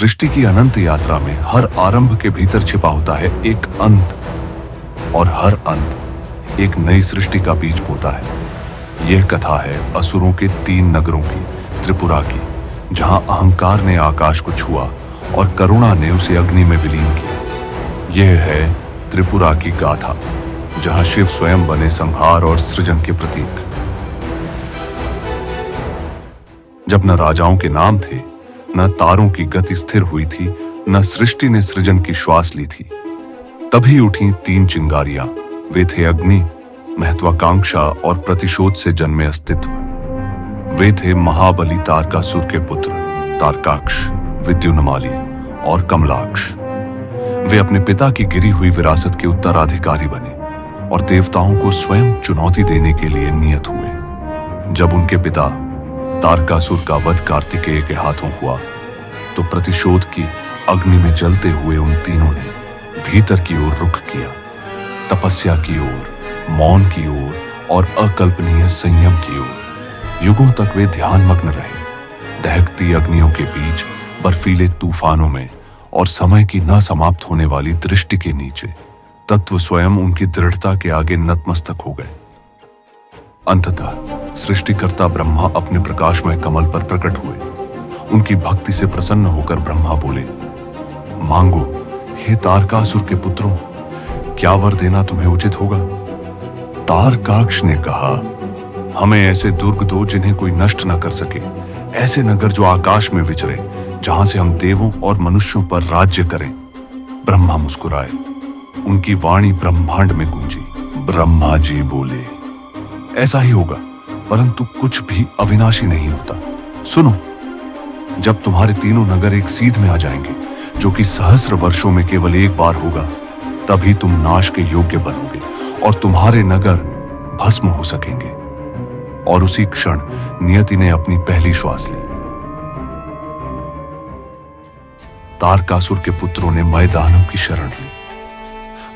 सृष्टि की अनंत यात्रा में हर आरंभ के भीतर छिपा होता है एक अंत, और हर अंत एक नई सृष्टि का बीज बोता है। यह कथा है असुरों के 3 नगरों की, त्रिपुरा की, जहां अहंकार ने आकाश को छुआ और करुणा ने उसे अग्नि में विलीन किया। यह है त्रिपुरा की गाथा, जहां शिव स्वयं बने संहार और सृजन के प्रतीक। जब न राजाओं के नाम थे, न तारों की गति स्थिर हुई थी, न सृष्टि ने सृजन की श्वास ली थी, तभी उठी 3 चिंगारियां। वे थे अग्नि, महत्वाकांक्षा और प्रतिशोध से जन्मे अस्तित्व। वे थे महाबली तारकासुर के पुत्र तारकाक्ष, विद्युन्माली और कमलाक्ष। वे अपने पिता की गिरी हुई विरासत के उत्तराधिकारी बने और देवताओं को स्वयं चुनौती देने के लिए नियत हुए। जब उनके पिता तारकासुर का वध कार्तिकेय के हाथों हुआ, तो प्रतिशोध की अग्नि में जलते हुए उन तीनों ने भीतर की ओर रुख किया, तपस्या की ओर, मौन की ओर और अकल्पनीय संयम की ओर। युगों तक वे ध्यानमग्न रहे, दहकती अग्नियों के बीच, बर्फीले तूफानों में और समय की न समाप्त होने वाली दृष्टि के नीचे। तत्व स्वयं उनकी दृढ़ता के आगे नतमस्तक हो गए। अंततः सृष्टिकर्ता ब्रह्मा अपने प्रकाशमय कमल पर प्रकट हुए। उनकी भक्ति से प्रसन्न होकर ब्रह्मा बोले, मांगो हे तारकासुर के पुत्रों, क्या वर देना तुम्हें उचित होगा? तारकाक्ष ने कहा, हमें ऐसे दुर्ग दो जिन्हें कोई नष्ट न कर सके, ऐसे नगर जो आकाश में विचरे, जहां से हम देवों और मनुष्यों पर राज्य करें। ब्रह्मा मुस्कुराए, उनकी वाणी ब्रह्मांड में गूंजी। ब्रह्मा जी बोले, ऐसा ही होगा, परंतु कुछ भी अविनाशी नहीं होता। सुनो, जब तुम्हारे तीनों नगर एक सीध में आ जाएंगे, जो कि सहस्र वर्षों में केवल एक बार होगा, तभी तुम नाश के योग्य बनोगे और तुम्हारे नगर भस्म हो सकेंगे। और उसी क्षण नियति ने अपनी पहली श्वास ली। तारकासुर के पुत्रों ने मय दानव की शरण ली।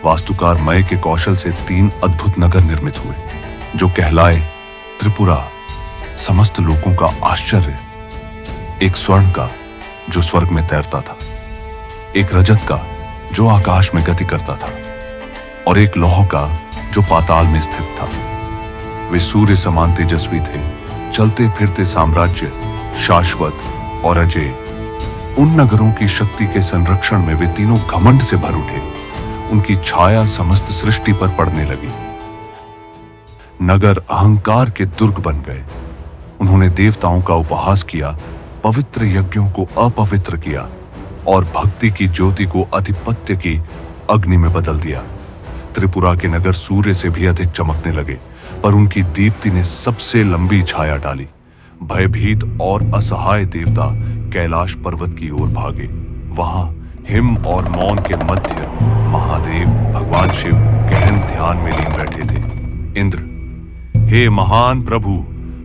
वास्तुकार मय के कौशल से 3 अद्भुत नगर निर्मित हुए, जो कहलाए त्रिपुरा, समस्त लोगों का आश्चर्य। एक स्वर्ण का, जो स्वर्ग में तैरता था, एक रजत का, जो आकाश में गति करता था, और एक लौह का, जो पाताल में स्थित था। वे सूर्य समान तेजस्वी थे, चलते फिरते साम्राज्य, शाश्वत और अजेय। उन नगरों की शक्ति के संरक्षण में वे तीनों घमंड से भर उठे। उनकी छाया समस्त सृष्टि पर पड़ने लगी। नगर अहंकार के दुर्ग बन गए। उन्होंने देवताओं का उपहास किया, पवित्र यज्ञों को अपवित्र किया और भक्ति की ज्योति को आधिपत्य की अग्नि में बदल दिया। त्रिपुरा के नगर सूर्य से भी अधिक चमकने लगे, पर उनकी दीप्ति ने सबसे लंबी छाया डाली। भयभीत और असहाय देवता कैलाश पर्वत की ओर भागे। वहां हिम और मौन के मध्य महादेव भगवान शिव गहन ध्यान में लीन बैठे थे। इंद्र, हे महान प्रभु,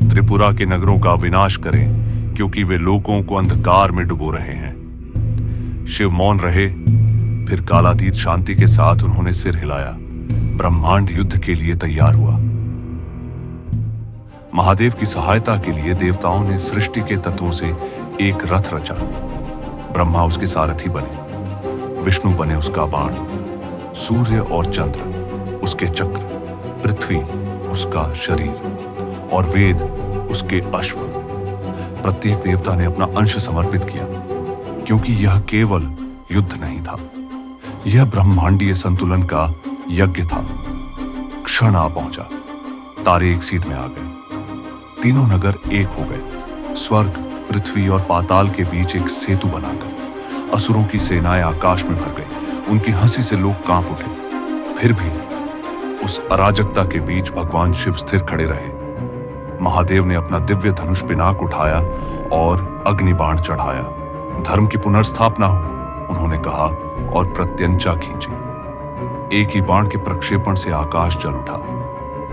त्रिपुरा के नगरों का विनाश करें, क्योंकि वे लोगों को अंधकार में डुबो रहे हैं। शिव मौन रहे, फिर कालातीत शांति के साथ उन्होंने सिर हिलाया। ब्रह्मांड युद्ध के लिए तैयार हुआ। महादेव की सहायता के लिए देवताओं ने सृष्टि के तत्वों से एक रथ रचा। ब्रह्मा उसके सारथी बने, विष्णु बने उसका बाण, सूर्य और चंद्र उसके चक्र, पृथ्वी उसका शरीर और वेद उसके अश्व। प्रत्येक देवता ने अपना अंश समर्पित किया, क्योंकि यह केवल युद्ध नहीं था, यह ब्रह्मांडीय संतुलन का यज्ञ था। क्षण आ पहुंचा, तारे एक सीध में आ गए। तीनों नगर एक हो गए। स्वर्ग, पृथ्वी और पाताल के बीच एक सेतु बनाकर असुरों की सेनाएं आकाश में भर गई। उनकी हंसी से लोग कांप उठे। फिर भी उस अराजकता के बीच भगवान शिव स्थिर खड़े रहे। महादेव ने अपना दिव्य धनुष पिनाक उठाया और अग्निबाण चढ़ाया। धर्म की पुनर्स्थापना हो, उन्होंने कहा और प्रत्यंचा खींची। एक ही बाण के प्रक्षेपण से आकाश जल उठा।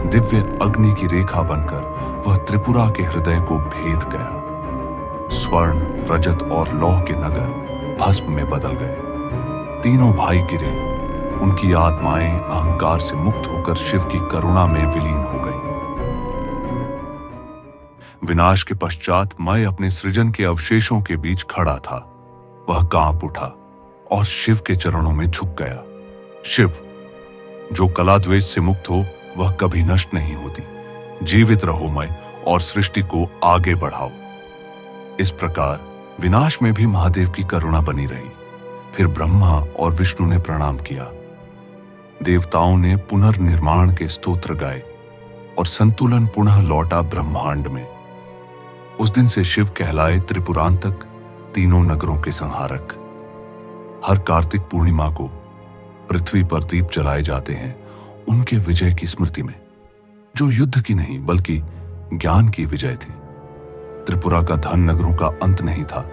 दिव्य अग्नि की रेखा बनकर वह त्रिपुरा के हृदय को भेद गया। स्वर्ण, रजत और लौह के नगर भस्म में बदल गए। तीनों भाई गिरे। उनकी आत्माएं अहंकार से मुक्त होकर शिव की करुणा में विलीन हो गई। विनाश के पश्चात मय अपने सृजन के अवशेषों के बीच खड़ा था। वह कांप उठा और शिव के चरणों में झुक गया। शिव, जो कला द्वेष से मुक्त हो वह कभी नष्ट नहीं होती। जीवित रहो मैं और सृष्टि को आगे बढ़ाओ। इस प्रकार विनाश में भी महादेव की करुणा बनी रही। फिर ब्रह्मा और विष्णु ने प्रणाम किया। देवताओं ने पुनर्निर्माण के स्तोत्र गाए और संतुलन पुनः लौटा ब्रह्मांड में। उस दिन से शिव कहलाए त्रिपुरांतक, तीनों नगरों के संहारक। हर कार्तिक पूर्णिमा को पृथ्वी पर दीप जलाए जाते हैं उनके विजय की स्मृति में, जो युद्ध की नहीं बल्कि ज्ञान की विजय थी। त्रिपुरा का धन नगरों का अंत नहीं था,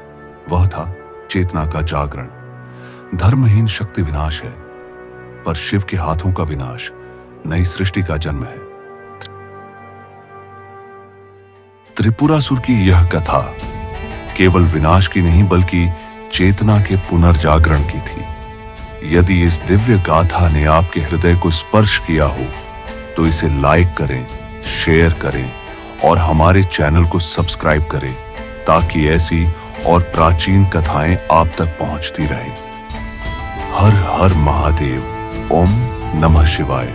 वह था चेतना का जागरण। धर्महीन शक्ति विनाश है, पर शिव के हाथों का विनाश नई सृष्टि का जन्म है। त्रिपुरासुर की यह कथा केवल विनाश की नहीं बल्कि चेतना के पुनर्जागरण की थी। यदि इस दिव्य गाथा ने आपके हृदय को स्पर्श किया हो तो इसे लाइक करें, शेयर करें और हमारे चैनल को सब्सक्राइब करें, ताकि ऐसी और प्राचीन कथाएं आप तक पहुंचती रहें। हर हर महादेव। ओम नमः शिवाय।